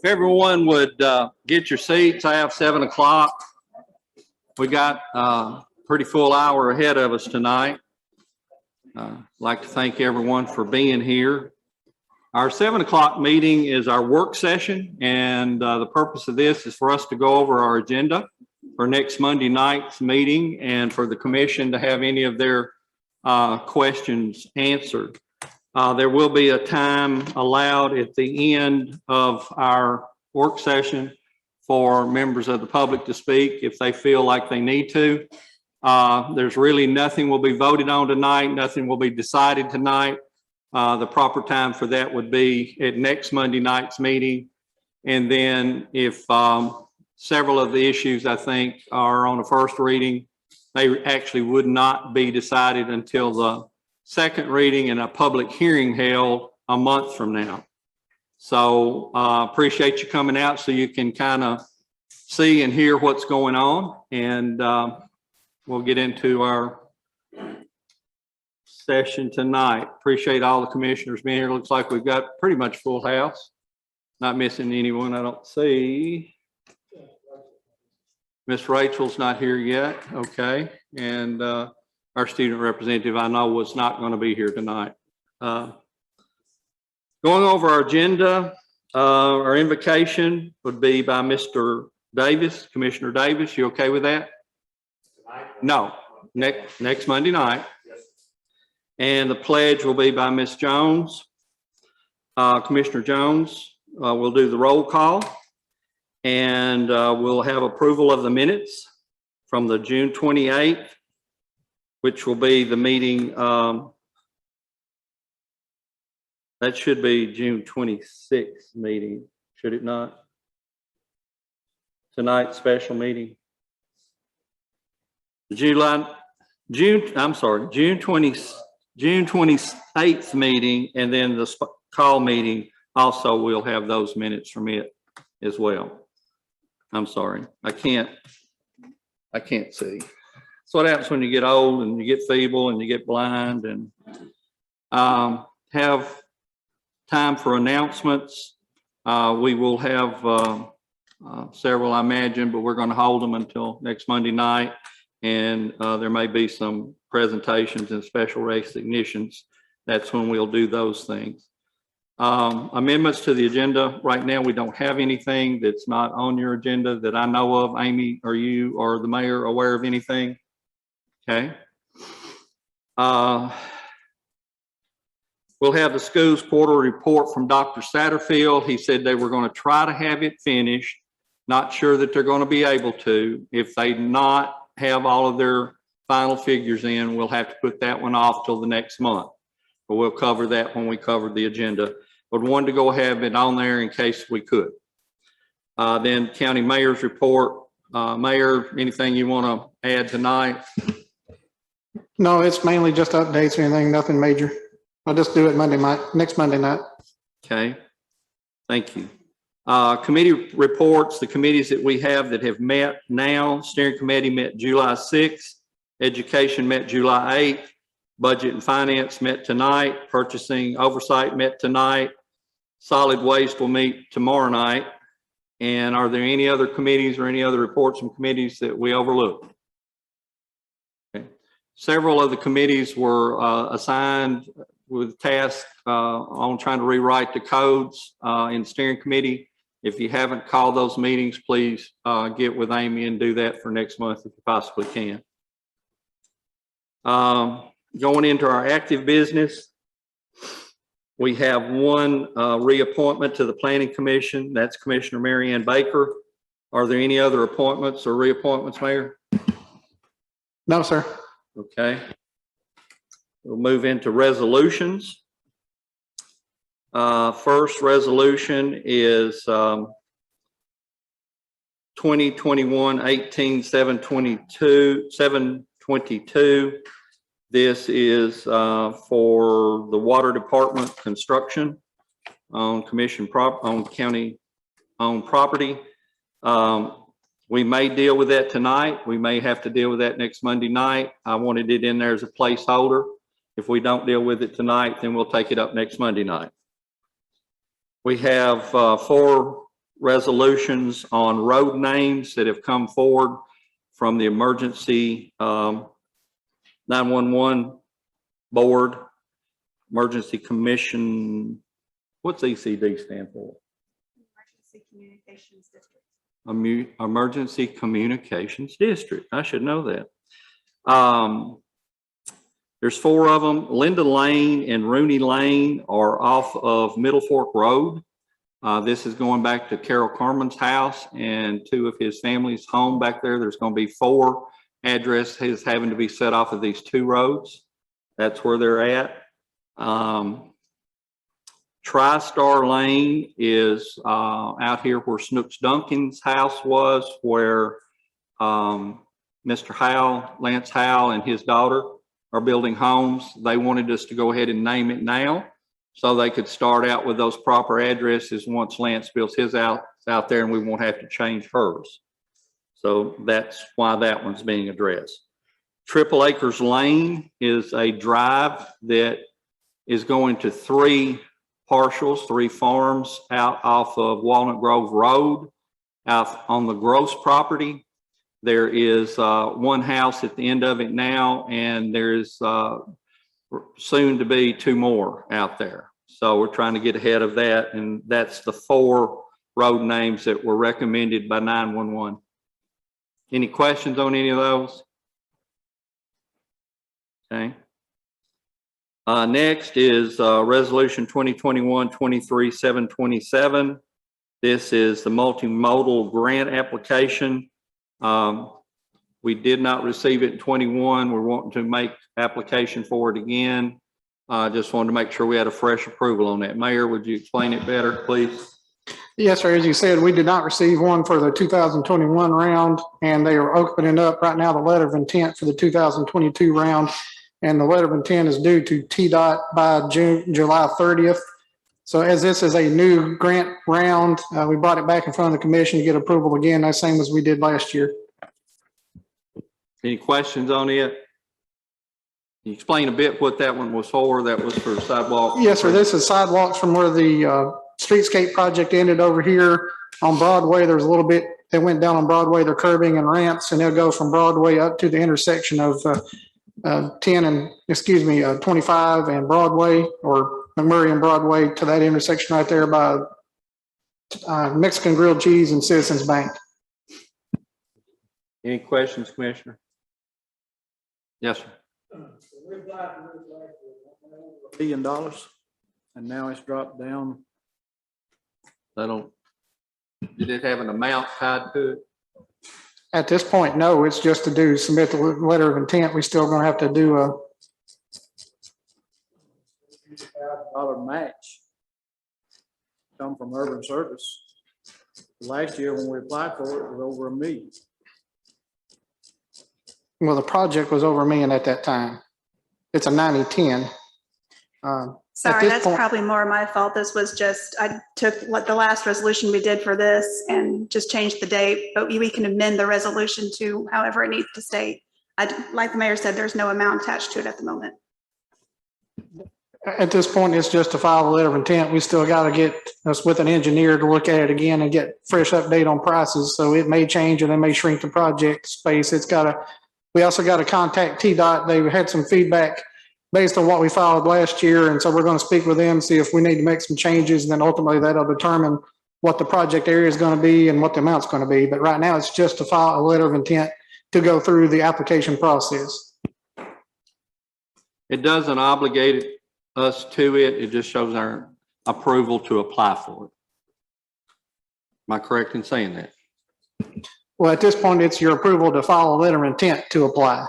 If everyone would get your seats, I have 7 o'clock. We got a pretty full hour ahead of us tonight. I'd like to thank everyone for being here. Our 7 o'clock meeting is our work session, and the purpose of this is for us to go over our agenda for next Monday night's meeting and for the commission to have any of their questions answered. There will be a time allowed at the end of our work session for members of the public to speak if they feel like they need to. There's really nothing will be voted on tonight. Nothing will be decided tonight. The proper time for that would be at next Monday night's meeting. And then if several of the issues I think are on a first reading, they actually would not be decided until the second reading and a public hearing held a month from now. So appreciate you coming out so you can kind of see and hear what's going on. And we'll get into our session tonight. Appreciate all the commissioners being here. Looks like we've got pretty much full house. Not missing anyone I don't see. Miss Rachel's not here yet. Okay. And our student representative, I know, was not going to be here tonight. Going over our agenda, our invocation would be by Mr. Davis, Commissioner Davis. You okay with that? No, next Monday night. And the pledge will be by Ms. Jones. Commissioner Jones will do the roll call, and we'll have approval of the minutes from the June 28th, which will be the meeting, that should be June 26th meeting, should it not? Tonight's special meeting. June 28th meeting, and then the call meeting also will have those minutes from it as well. I'm sorry, I can't see. That's what happens when you get old and you get feeble and you get blind. And have time for announcements. We will have several, I imagine, but we're going to hold them until next Monday night. And there may be some presentations and special recognitions. That's when we'll do those things. Amendments to the agenda. Right now, we don't have anything that's not on your agenda that I know of. Amy, are you or the mayor aware of anything? Okay. We'll have the school's quarterly report from Dr. Satterfield. He said they were going to try to have it finished. Not sure that they're going to be able to. If they not have all of their final figures in, we'll have to put that one off till the next month. But we'll cover that when we cover the agenda. But wanted to go have it on there in case we could. Then county mayor's report. Mayor, anything you want to add tonight? No, it's mainly just updates or anything, nothing major. I'll just do it next Monday night. Okay, thank you. Committee reports, the committees that we have that have met now. Steering committee met July 6th. Education met July 8th. Budget and finance met tonight. Purchasing oversight met tonight. Solid waste will meet tomorrow night. And are there any other committees or any other reports from committees that we overlooked? Several of the committees were assigned with tasks on trying to rewrite the codes in steering committee. If you haven't called those meetings, please get with Amy and do that for next month if you possibly can. Going into our active business, we have one reappointment to the Planning Commission. That's Commissioner Mary Ann Baker. Are there any other appointments or reappointments, Mayor? No, sir. Okay, we'll move into resolutions. First resolution is 2021-18-722. This is for the water department construction on county owned property. We may deal with that tonight. We may have to deal with that next Monday night. I wanted it in there as a placeholder. If we don't deal with it tonight, then we'll take it up next Monday night. We have 4 resolutions on road names that have come forward from the emergency 911 board, emergency commission. What's ECD stand for? Emergency Communications District. Emergency Communications District. I should know that. There's 4 of them. Linda Lane and Rooney Lane are off of Middle Fork Road. This is going back to Carol Carmen's house and 2 of his family's home back there. There's going to be 4 addresses having to be set off of these 2 roads. That's where they're at. TriStar Lane is out here where Snooks Duncan's house was, where Mr. Howell, Lance Howell, and his daughter are building homes. They wanted us to go ahead and name it now so they could start out with those proper addresses once Lance builds his out there, and we won't have to change hers. So that's why that one's being addressed. Triple Acres Lane is a drive that is going to 3 partials, 3 farms out off of Walnut Grove Road, out on the Gross property. There is 1 house at the end of it now, and there's soon to be 2 more out there. So we're trying to get ahead of that, and that's the 4 road names that were recommended by 911. Any questions on any of those? Okay. Next is Resolution 2021-23-727. This is the multimodal grant application. We did not receive it in 21. We're wanting to make application for it again. Just wanted to make sure we had a fresh approval on that. Mayor, would you explain it better, please? Yes, sir. As you said, we did not receive one for the 2021 round, and they are opening up right now the letter of intent for the 2022 round. And the letter of intent is due to TDOT by July 30th. So as this is a new grant round, we brought it back in front of the commission to get approval again, the same as we did last year. Any questions on it? Can you explain a bit what that one was for? That was for sidewalk? Yes, sir. This is sidewalks from where the streetscape project ended over here on Broadway. There's a little bit that went down on Broadway. They're curbing and ramps, and they'll go from Broadway up to the intersection of 25 and Broadway, or McMurray and Broadway, to that intersection right there by Mexican Grilled Cheese and Citizens Bank. Any questions, Commissioner? Yes, sir. $1 billion, and now it's dropped down. Did it have an amount tied to it? At this point, no, it's just to submit the letter of intent. We still gonna have to do a $1,000 match come from Urban Service. Last year when we applied for it, it was over $1 million. well, the project was over $1 million at that time. It's a 90-10. Sorry, this that's point- probably more my fault. This was just, I took what the last resolution we did for this and just changed the date, but we can amend the resolution to however it needs to state. Like the mayor said, there's no amount attached to it at the moment. At this point, it's just to file a letter of intent. We still got to get us with an engineer to look at it again and get fresh update on prices. So it may change and they may shrink the project space. We also got to contact TDOT. They had some feedback based on what we filed last year. And so we're going to speak with them, see if we need to make some changes. And then ultimately that'll determine what the project area is going to be and what the amount's going to be. But right now it's just to file a letter of intent to go through the application process. It doesn't obligate us to it. It just shows our approval to apply for it. Am I correct in saying that? Well, at this point, it's your approval to file a letter of intent to apply.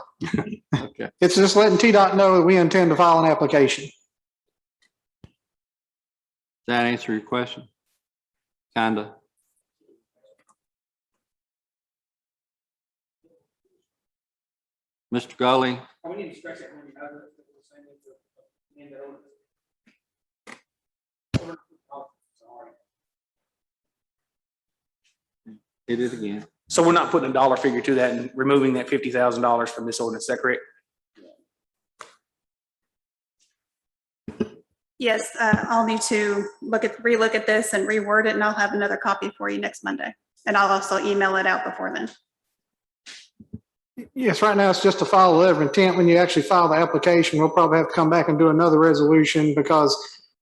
Okay. It's just letting TDOT know that we intend to file an application. Does that answer your question? Kinda. Mr. Gully? We need to stress it when you have it. Hit it again. So we're not putting a dollar figure to that and removing that $50,000 from this ordinance, is that correct? Yes, I'll need to relook at this and reword it, and I'll have another copy for you next Monday. And I'll also email it out before then. Yes, right now it's just to file a letter of intent. When you actually file the application, we'll probably have to come back and do another resolution because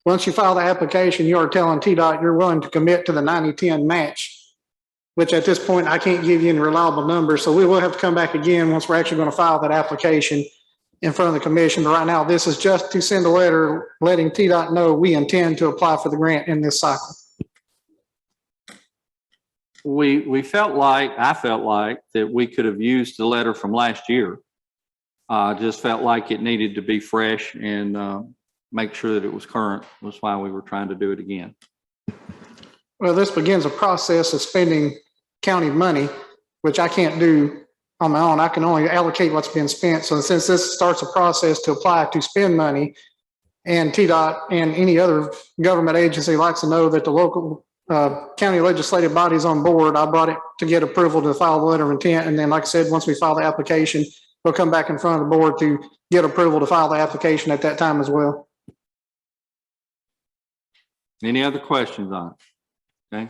once you file the application, you are telling TDOT you're willing to commit to the 90-10 match, which at this point, I can't give you any reliable numbers. So we will have to come back again once we're actually going to file that application in front of the commission. But right now, this is just to send a letter letting TDOT know we intend to apply for the grant in this cycle. I felt like that we could have used the letter from last year. Just felt like it needed to be fresh and make sure that it was current. Was why we were trying to do it again. Well, this begins a process of spending county money, which I can't do on my own. I can only allocate what's been spent. So since this starts a process to apply to spend money, and TDOT and any other government agency likes to know that the local county legislative body's on board, I brought it to get approval to file the letter of intent. And then, like I said, once we file the application, we'll come back in front of the board to get approval to file the application at that time as well. Any other questions on it? Okay.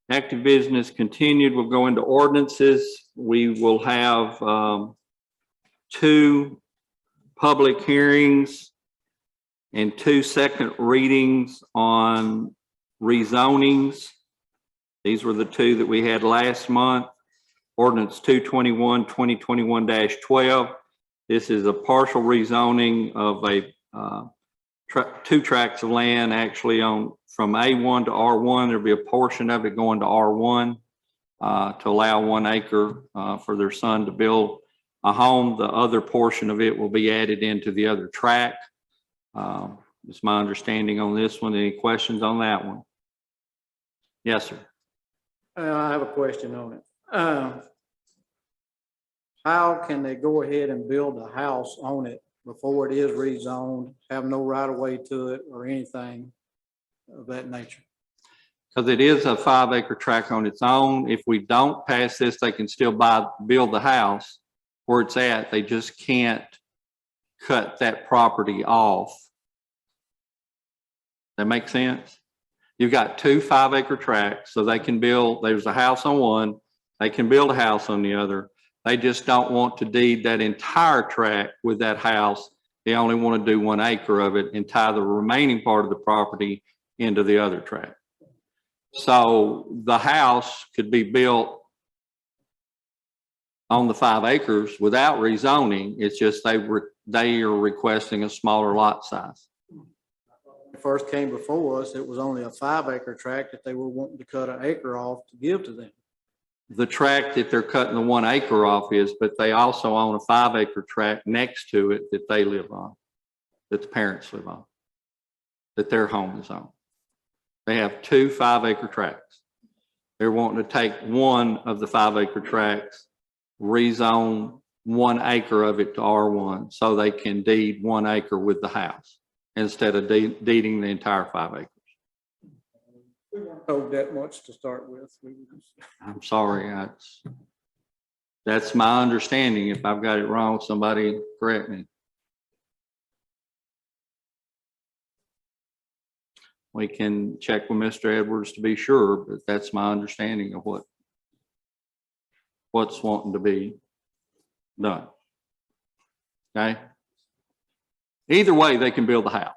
Active business continued. We'll go into ordinances. We will have 2 public hearings and 2 second readings on rezonings. These were the 2 that we had last month. Ordinance 221, 2021-12. This is a partial rezoning of a 2 tracts of land actually from A1 to R1. There'll be a portion of it going to R1 to allow 1 acre for their son to build a home. The other portion of it will be added into the other tract. It's my understanding on this one. Any questions on that one? Yes, sir. I have a question on it. How can they go ahead and build a house on it before it is rezoned, have no right of way to it or anything of that nature? Because it is a 5 acre tract on its own. If we don't pass this, they can still build the house where it's at. They just can't cut that property off. That makes sense? You've got 2 5 acre tracts, so they can build, there's a house on one, they can build a house on the other. They just don't want to deed that entire tract with that house. They only want to do 1 acre of it and tie the remaining part of the property into the other tract. So the house could be built on the 5 acres without rezoning. It's just they are requesting a smaller lot size. When it first came before us, it was only a 5 acre tract that they were wanting to cut 1 acre off to give to them. The tract that they're cutting the 1 acre off is, but they also own a 5 acre tract next to it that they live on, that the parents live on, that their home is on. They have 2 5 acre tracts. They're wanting to take one of the 5 acre tracts, rezone 1 acre of it to R1 so they can deed 1 acre with the house instead of deeding the entire 5 acres. We weren't told that much to start with. I'm sorry, that's my understanding. If I've got it wrong, somebody correct me. We can check with Mr. Edwards to be sure, but that's my understanding of what's wanting to be done. Okay. Either way, they can build the house.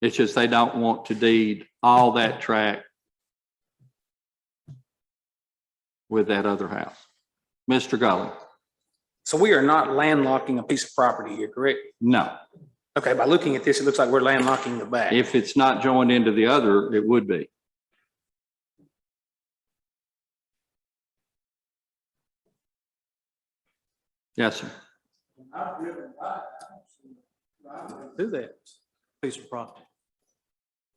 It's just they don't want to deed all that tract with that other house. Mr. Gully. So we are not landlocking a piece of property here, correct? No. Okay, by looking at this, it looks like we're landlocking the back. If it's not joined into the other, it would be. Yes, sir. Do that piece of property.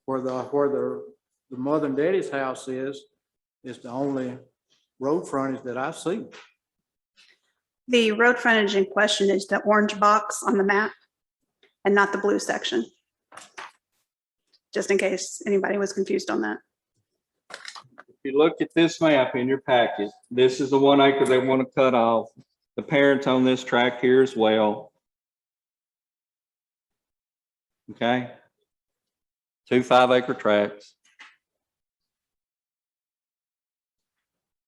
Where the mother and daddy's house is the only road frontage that I see. The road frontage in question is the orange box on the map and not the blue section. Just in case anybody was confused on that. If you look at this map in your packet, this is the 1 acre they want to cut off. The parents own this tract here as well. Okay? 2 5-acre tracts.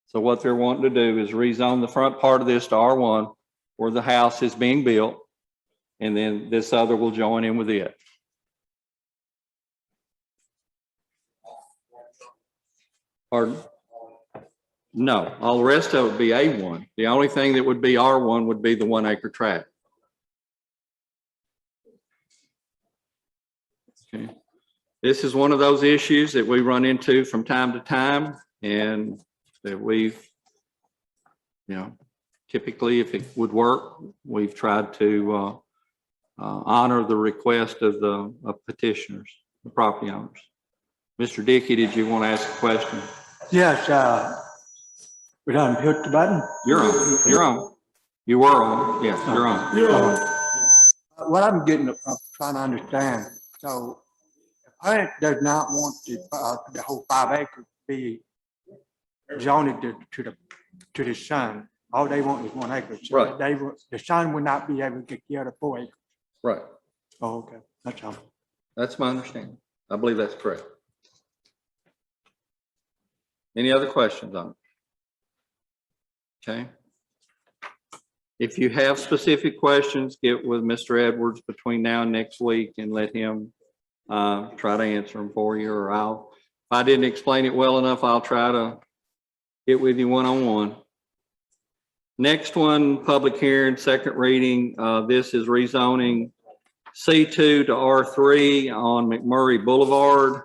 So what they're wanting to do is rezone the front part of this to R1 where the house is being built, and then this other will join in with it. Pardon? No, all the rest of it would be A1. The only thing that would be R1 would be the 1-acre tract. Okay. This is one of those issues that we run into from time to time, and that we've, typically, if it would work, we've tried to honor the request of the petitioners, the property owners. Mr. Dickey, did you want to ask a question? Yes, we done hit the button. You're on. You're on. You were on. Yes, you're on. What I'm getting, I'm trying to understand. So the parent does not want the whole 5 acres to be zoned to the son. All they want is 1 acre. So Right. the son would not be able to get the other 4 acres. Right. Oh, okay, that's all. That's my understanding. I believe that's correct. Any other questions on it? Okay. If you have specific questions, get with Mr. Edwards between now and next week and let him try to answer them for you, or if I didn't explain it well enough, I'll try to get with you one-on-one. Next one, public hearing, second reading. This is rezoning C2 to R3 on McMurray Boulevard.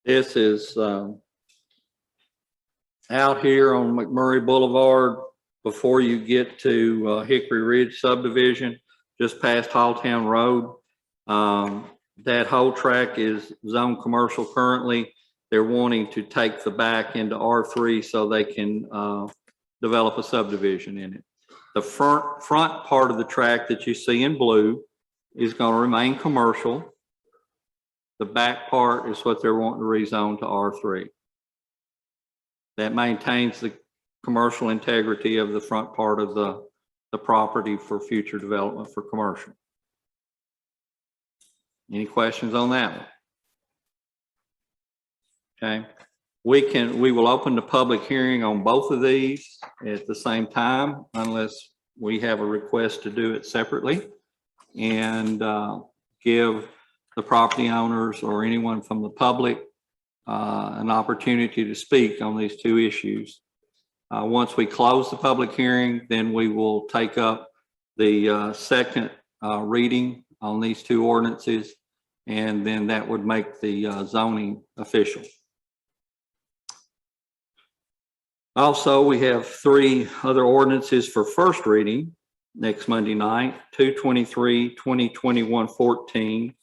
This is out here on McMurray Boulevard before you get to Hickory Ridge subdivision, just past Halltown Road. That whole track is zone commercial currently. They're wanting to take the back into R3 so they can develop a subdivision in it. The front part of the track that you see in blue is going to remain commercial. The back part is what they're wanting to rezone to R3. That maintains the commercial integrity of the front part of the property for future development for commercial. Any questions on that one? Okay. We will open the public hearing on both of these at the same time, unless we have a request to do it separately, and give the property owners or anyone from the public an opportunity to speak on these two issues. Once we close the public hearing, then we will take up the second reading on these two ordinances, and then that would make the zoning official. Also, we have 3 other ordinances for first reading next Monday night, 2/23/2021-14.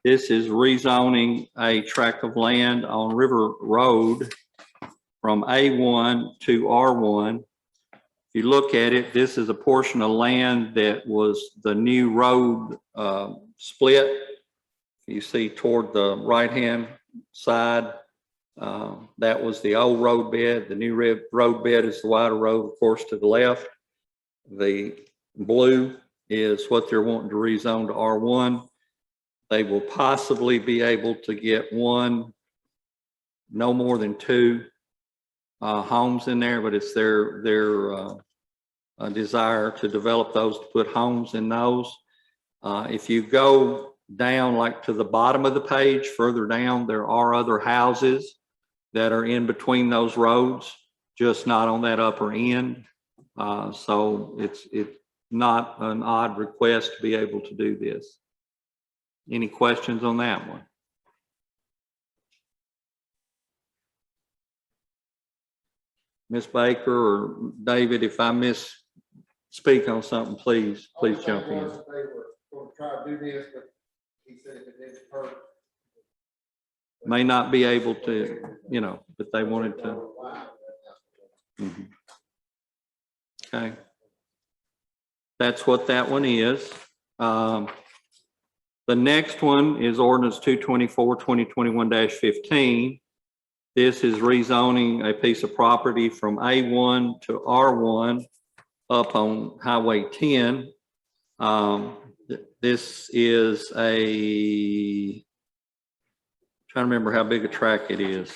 This is rezoning a tract of land on River Road from A1 to R1. If you look at it, this is a portion of land that was the new road split. You see toward the right-hand side, that was the old road bed. The new road bed is the wider road, of course, to the left. The blue is what they're wanting to rezone to R1. They will possibly be able to get one, no more than 2 homes in there, but it's their desire to develop those, to put homes in those. If you go down like to the bottom of the page, further down, there are other houses that are in between those roads, just not on that upper end. So it's not an odd request to be able to do this. Any questions on that one? Ms. Baker or David, if I misspeak on something, please jump in. They were going to try to do this, but he said if it didn't hurt. May not be able to, but they wanted to. Mhm. Okay. That's what that one is. The next one is ordinance 2/24/2021-15. This is rezoning a piece of property from A1 to R1 up on Highway 10. This is trying to remember how big a tract it is.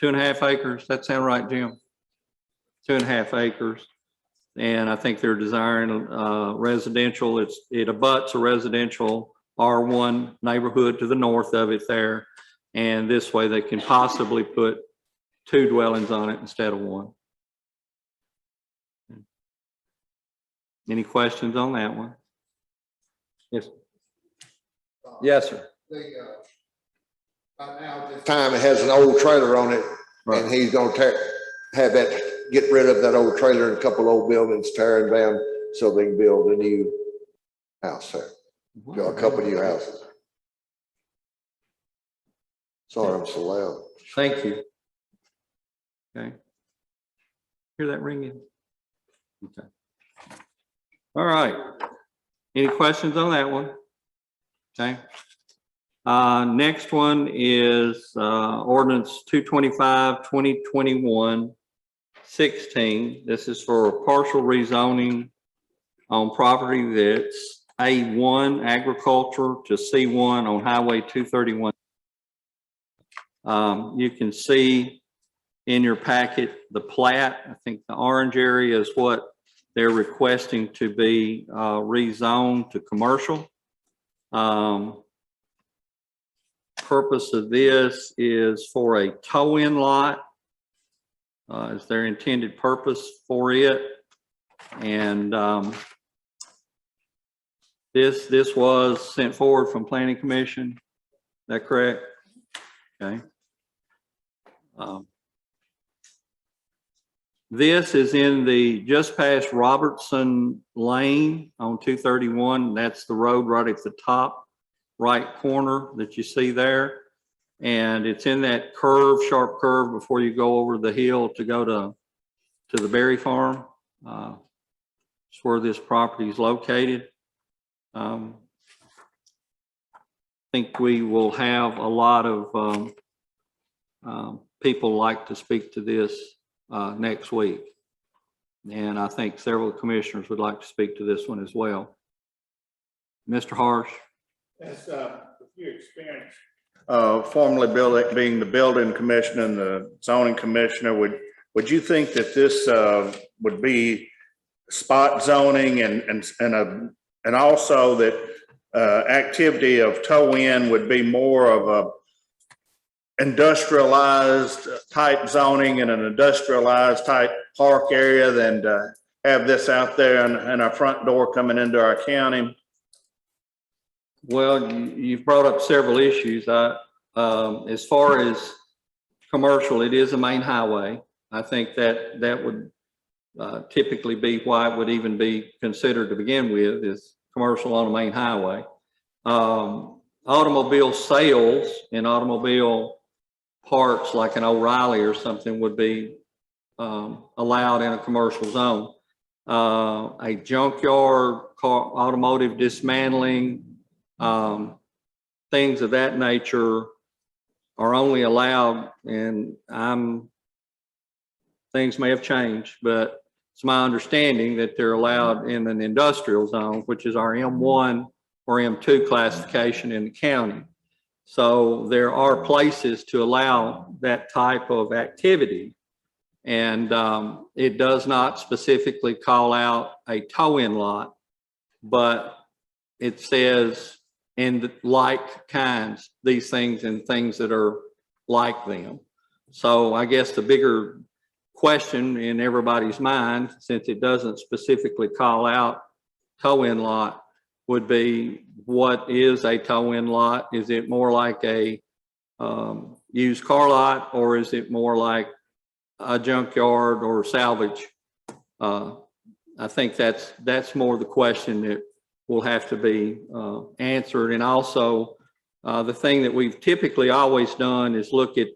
2.5 acres. That sound right, Jim? 2.5 acres. And I think they're desiring residential. It abuts a residential R1 neighborhood to the north of it there. And this way they can possibly put 2 dwellings on it instead of 1. Any questions on that one? Yes. Yes, sir. Right now, at this time, it has an old trailer on it, Right. and he's gonna have that, get rid of that old trailer and a couple old buildings, tear them down, so they can build a new house there. A couple new houses. Sorry, I'm so loud. Thank you. Okay. Hear that ringing? Okay. All right. Any questions on that one? Okay. Next one is ordinance 225/2021-16. This is for a partial rezoning on property that's A1 agriculture to C1 on Highway 231. You can see in your packet the plat. I think the orange area is what they're requesting to be rezoned to commercial. Purpose of this is for a tow-in lot. Is their intended purpose for it. And this was sent forward from Planning Commission. Is that correct? Okay. This is in the just past Robertson Lane on 231. That's the road right at the top right corner that you see there. And it's in that curve, sharp curve before you go over the hill to go to the berry farm. It's where this property is located. I think we will have a lot of people like to speak to this next week. And I think several commissioners would like to speak to this one as well. Mr. Harsh. As with your experience, formerly being the building commissioner and the zoning commissioner, would you think that this would be spot zoning and also that activity of tow-in would be more of a industrialized type zoning and an industrialized type park area than to have this out there and our front door coming into our county? Well, you've brought up several issues. As far as commercial, it is a main highway. I think that would typically be why it would even be considered to begin with, is commercial on a main highway. Automobile sales and automobile parts like an O'Reilly or something would be allowed in a commercial zone. A junkyard, automotive dismantling, things of that nature are only allowed, and things may have changed, but it's my understanding that they're allowed in an industrial zone, which is our M1 or M2 classification in the county. So there are places to allow that type of activity. And it does not specifically call out a tow-in lot, but it says in the like kinds, these things and things that are like them. So I guess the bigger question in everybody's mind, since it doesn't specifically call out tow-in lot, would be, what is a tow-in lot? Is it more like a used car lot, or is it more like a junkyard or salvage? I think that's more the question that will have to be answered. And also the thing that we've typically always done is look at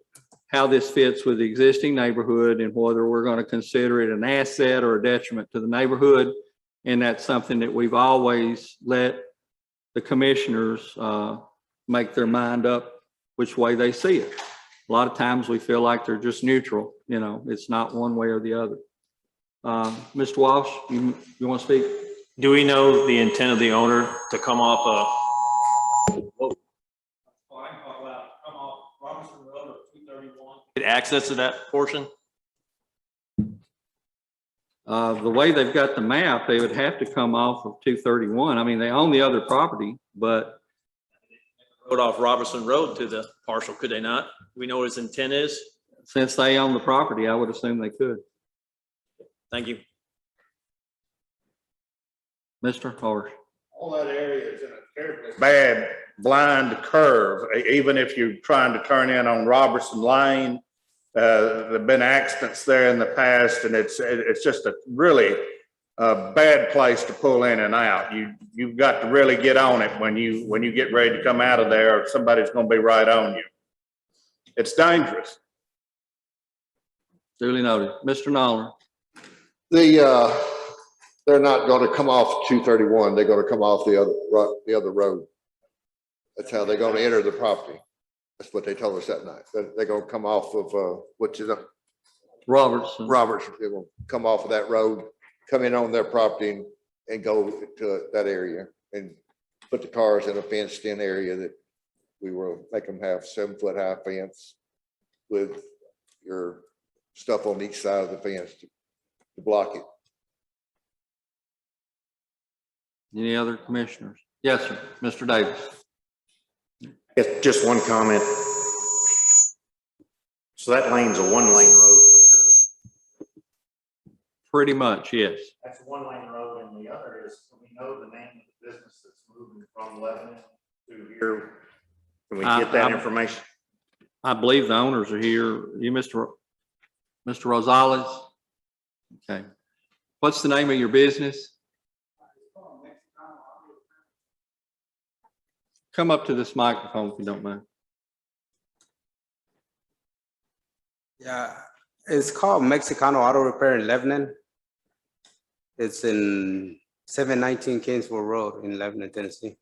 how this fits with the existing neighborhood and whether we're going to consider it an asset or a detriment to the neighborhood. And that's something that we've always let the commissioners make their mind up which way they see it. A lot of times we feel like they're just neutral, you know, it's not one way or the other. Mr. Walsh, you want to speak? Do we know the intent of the owner to come off get access to that portion? The way they've got the map, they would have to come off of 231. I mean, they own the other property, but Road off Robertson Road to the parcel, could they not? Do we know what his intent is? since they own the property, I would assume they could. Thank you. Mr. Horst. All that area is in a terribly bad blind curve, even if you're trying to turn in on Robertson Lane. There've been accidents there in the past, and it's just a really bad place to pull in and out. You've got to really get on it when you get ready to come out of there, or somebody's going to be right on you. It's dangerous. Duly noted. Mr. Nolan. They're not gonna come off 231, they're gonna come off the other road. That's how they're gonna enter the property. That's what they told us that night. They're gonna come off of, Robertson. Roberts, they're gonna come off of that road, come in on their property and go to that area and put the cars in a fenced in area that we will make them have 7-foot high fence with your stuff on each side of the fence to block it. Any other commissioners? Yes, sir. Mr. Davis. Yes, just one comment. So that lane's a one-lane road for sure. Pretty much, yes. That's a one-lane road, and the other is, we know the name of the business that's moving from Lebanon to here. Can we get that information? I believe the owners are here. You, Mr. Rosales? Okay. What's the name of your business? Come up to this microphone if you don't mind. Yeah, it's called Mexicano Auto Repair in Lebanon. It's in 719 Kingsville Road in Lebanon, Tennessee.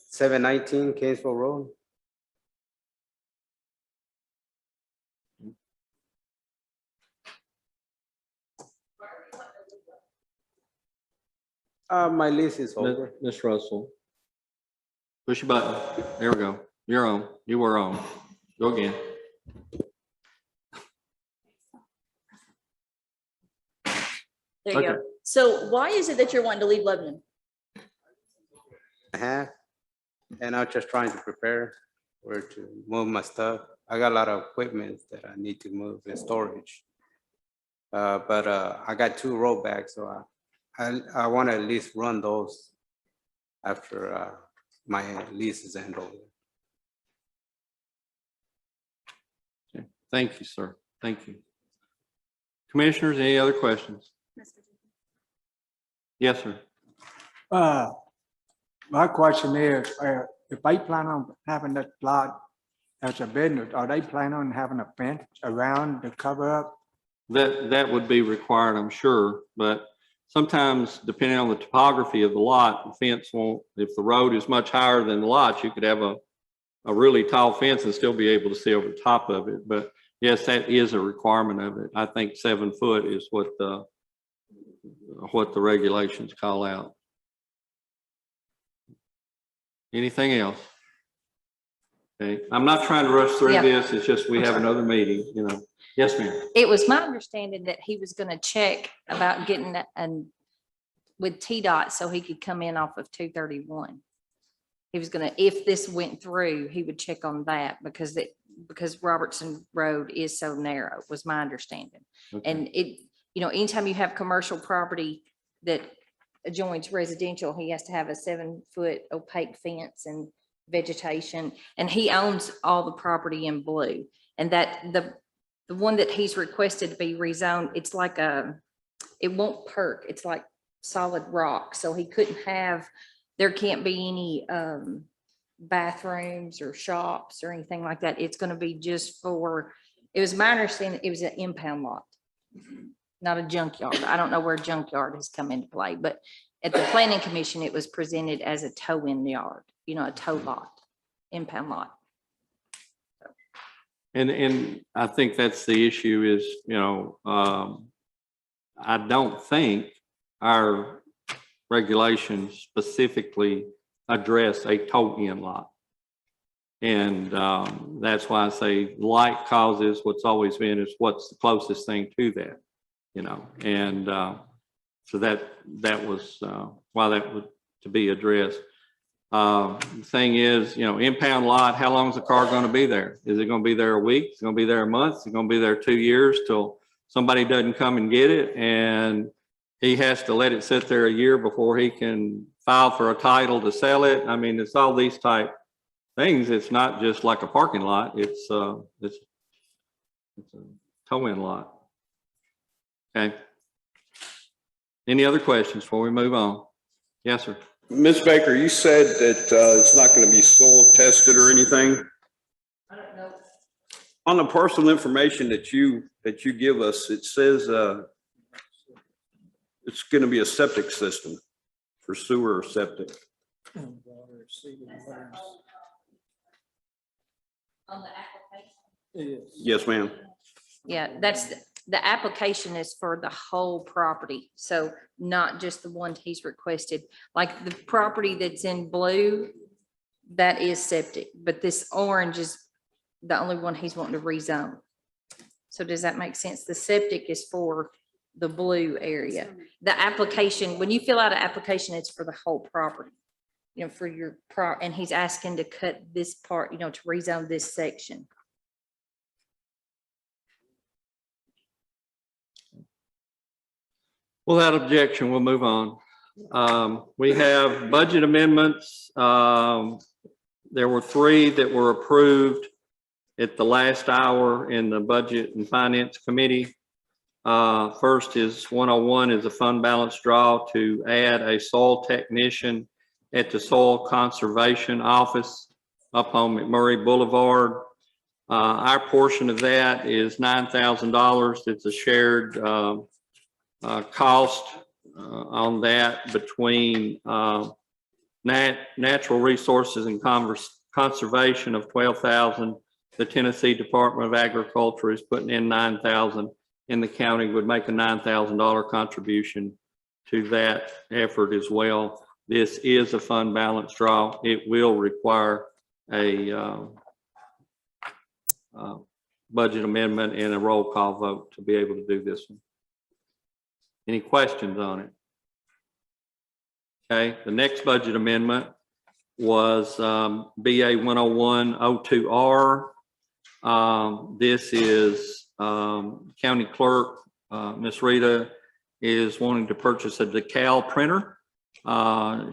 719 Kingsville Road. My lease is over. Ms. Russell. Push your button. There we go. You're on. You were on. Go again. There you Okay. go. So why is it that you're wanting to leave Lebanon? And I'm just trying to prepare where to move my stuff. I got a lot of equipment that I need to move in storage. But I got 2 rollbacks, so I want to at least run those after my lease is ended. Okay. Thank you, sir. Thank you. Commissioners, any other questions? Yes, sir. My question is, if they plan on having that lot as a business, are they planning on having a fence around to cover up? That would be required, I'm sure, but sometimes depending on the topography of the lot, the fence won't, if the road is much higher than the lot, you could have a really tall fence and still be able to see over the top of it. But yes, that is a requirement of it. I think 7 foot is what the regulations call out. Anything else? Okay, I'm not trying to rush through this. It's just we have another meeting, you know. Yes, ma'am. It was my understanding that he was going to check about getting that and with TDOT so he could come in off of 231. He was going to, if this went through, he would check on that because Robertson Road is so narrow, was my understanding. Okay. And it, you know, anytime you have commercial property that adjoins residential, he has to have a 7-foot opaque fence and vegetation. And he owns all the property in blue. And that the one that he's requested to be rezoned, it's like it won't perk. It's like solid rock. So he couldn't have, there can't be any bathrooms or shops or anything like that. It's going to be just for, it was my understanding it was an impound lot, not a junkyard. I don't know where junkyard has come into play, but at the planning commission, it was presented as a tow in the yard, you know, a tow lot, impound lot. And I think that's the issue is, you know, I don't think our regulations specifically address a tow-in lot. And that's why I say like causes, what's always been is what's the closest thing to that, you know, and so that was why that was to be addressed. The thing is, you know, impound lot, how long is the car going to be there? Is it going to be there a week? Is it going to be there a month? Is it going to be there 2 years till somebody doesn't come and get it? And he has to let it sit there a year before he can file for a title to sell it. I mean, it's all these type things. It's not just like a parking lot. It's a tow-in lot. Okay. Any other questions before we move on? Yes, sir. Ms. Baker, you said that it's not going to be soil tested or anything. I don't know. On the parcel information that you give us, it says it's going to be a septic system for sewer or septic. On the application? Yes, ma'am. Yeah, that's, the application is for the whole property, so not just the one he's requested. Like the property that's in blue, that is septic, but this orange is the only one he's wanting to rezone. So does that make sense? The septic is for the blue area. The application, when you fill out an application, it's for the whole property, you know, for your and he's asking to cut this part, you know, to rezone this section. Without objection, we'll move on. We have budget amendments. There were 3 that were approved at the last hour in the Budget and Finance Committee. First is 101 is a fund balance draw to add a soil technician at the Soil Conservation Office up on McMurray Boulevard. Our portion of that is $9,000. It's a shared cost on that between natural resources and conservation of $12,000. The Tennessee Department of Agriculture is putting in $9,000, and the county would make a $9,000 contribution to that effort as well. This is a fund balance draw. It will require a budget amendment and a roll call vote to be able to do this one. Any questions on it? Okay, the next budget amendment was BA 10102R. This is County Clerk, Miss Rita is wanting to purchase a decal printer.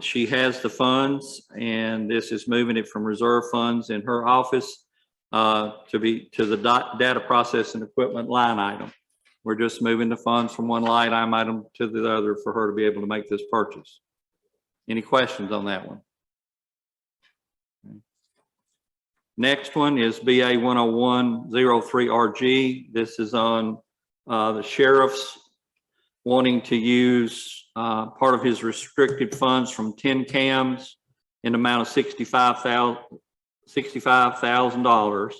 She has the funds, and this is moving it from reserve funds in her office to the data processing equipment line item. We're just moving the funds from one line item to the other for her to be able to make this purchase. Any questions on that one? Next one is BA 10103RG. This is on the sheriff's wanting to use part of his restricted funds from 10 cams in the amount of $65,000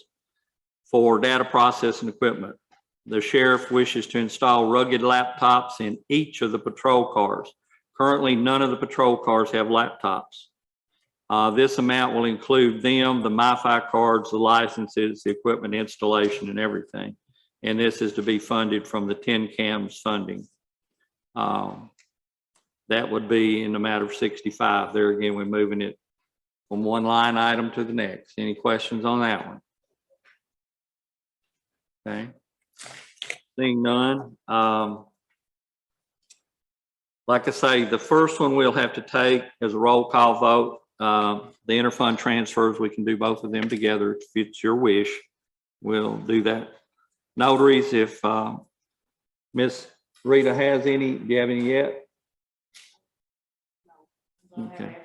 for data processing equipment. The sheriff wishes to install rugged laptops in each of the patrol cars. Currently, none of the patrol cars have laptops. This amount will include them, the MiFi cards, the licenses, the equipment installation, and everything. And this is to be funded from the 10 cams funding. That would be in the matter of 65. There again, we're moving it from one line item to the next. Any questions on that one? Okay. Seeing none. Like I say, the first one we'll have to take as a roll call vote. The interfund transfers, we can do both of them together if it's your wish. We'll do that. Notaries, if Miss Rita has any, do you have any yet? Okay.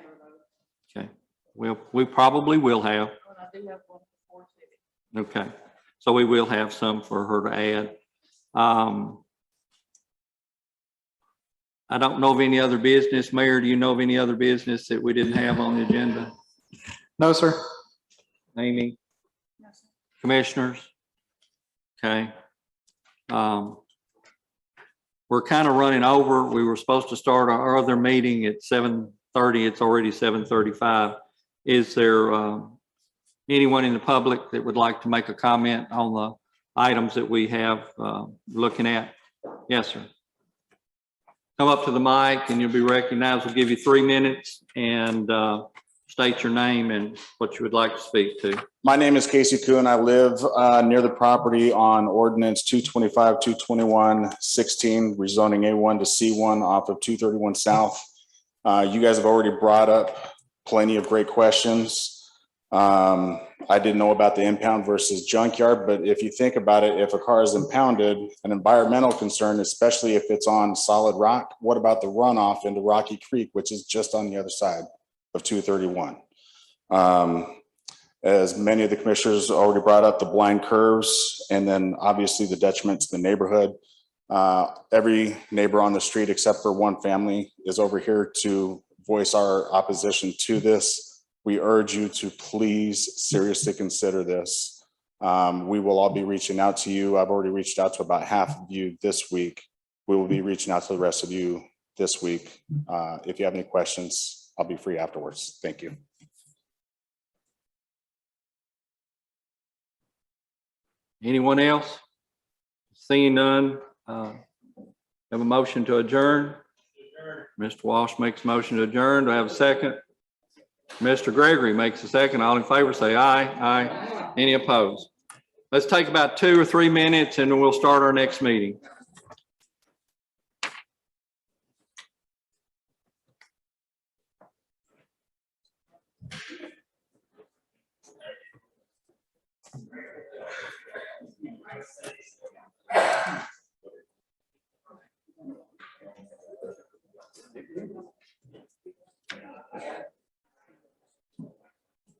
Okay. Well, we probably will have. Okay. So we will have some for her to add. I don't know of any other business. Mayor, do you know of any other business that we didn't have on the agenda? No, sir. Amy? Commissioners? Okay. we're kind of running over. We were supposed to start our other meeting at 7:30. It's already 7:35. Is there anyone in the public that would like to make a comment on the items that we have looking at? Yes, sir. Come up to the mic and you'll be recognized. We'll give you 3 minutes and state your name and what you would like to speak to. My name is Casey Kuhn. I live near the property on Ordinance 225, 221, 16, rezoning A1 to C1 off of 231 South. You guys have already brought up plenty of great questions. I didn't know about the impound versus junkyard, but if you think about it, if a car is impounded, an environmental concern, especially if it's on solid rock, what about the runoff into Rocky Creek, which is just on the other side of 231? As many of the commissioners already brought up, the blind curves, and then obviously the detriment to the neighborhood. Every neighbor on the street, except for one family, is over here to voice our opposition to this. We urge you to please seriously consider this. We will all be reaching out to you. I've already reached out to about half of you this week. We will be reaching out to the rest of you this week. If you have any questions, I'll be free afterwards. Thank you. Anyone else? Seeing none, have a motion to adjourn. Mr. Walsh makes a motion to adjourn. Do I have a second? Mr. Gregory makes a second. All in favor say aye. Aye. Any opposed? Let's take about 2 or 3 minutes and then we'll start our next meeting.